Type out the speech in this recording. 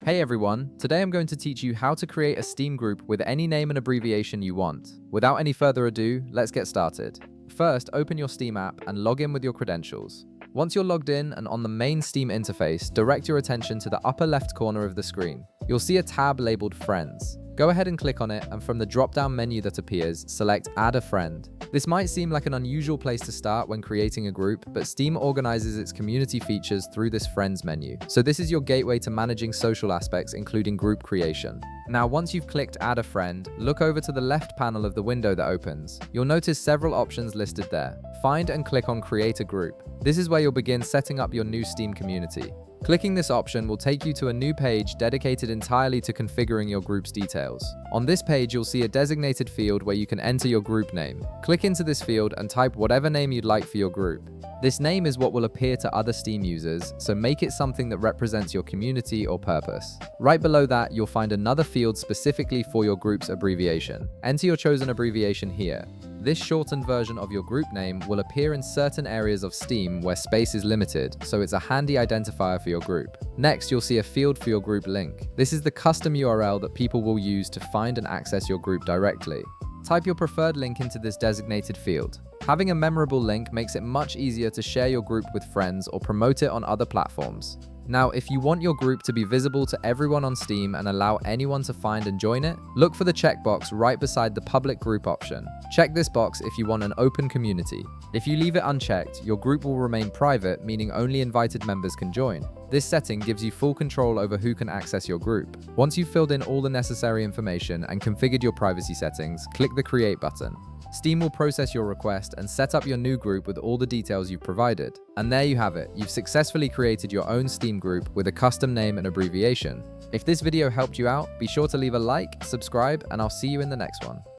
Hey everyone, today I'm going to teach you how to create a Steam group with any name and abbreviation you want. Without any further ado, let's get started. First, open your Steam app and log in with your credentials. Once you're logged in and on the main Steam interface, direct your attention to the upper left corner of the screen. You'll see a tab labeled Friends. Go ahead and click on it, and from the drop-down menu that appears, select Add a Friend. This might seem like an unusual place to start when creating a group, but Steam organizes its community features through this Friends menu. So this is your gateway to managing social aspects, including group creation. Now, once you've clicked Add a Friend, look over to the left panel of the window that opens. You'll notice several options listed there. Find and click on Create a Group. This is where you'll begin setting up your new Steam community. Clicking this option will take you to a new page dedicated entirely to configuring your group's details. On this page, you'll see a designated field where you can enter your group name. Click into this field and type whatever name you'd like for your group. This name is what will appear to other Steam users, so make it something that represents your community or purpose. Right below that, you'll find another field specifically for your group's abbreviation. Enter your chosen abbreviation here. This shortened version of your group name will appear in certain areas of Steam where space is limited, so it's a handy identifier for your group. Next, you'll see a field for your group link. This is the custom URL that people will use to find and access your group directly. Type your preferred link into this designated field. Having a memorable link makes it much easier to share your group with friends or promote it on other platforms. Now, if you want your group to be visible to everyone on Steam and allow anyone to find and join it, look for the checkbox right beside the public group option. Check this box if you want an open community. If you leave it unchecked, your group will remain private, meaning only invited members can join. This setting gives you full control over who can access your group. Once you've filled in all the necessary information and configured your privacy settings, click the Create button. Steam will process your request and set up your new group with all the details you've provided. And there you have it. You've successfully created your own Steam group with a custom name and abbreviation. If this video helped you out, be sure to leave a like, subscribe, and I'll see you in the next one.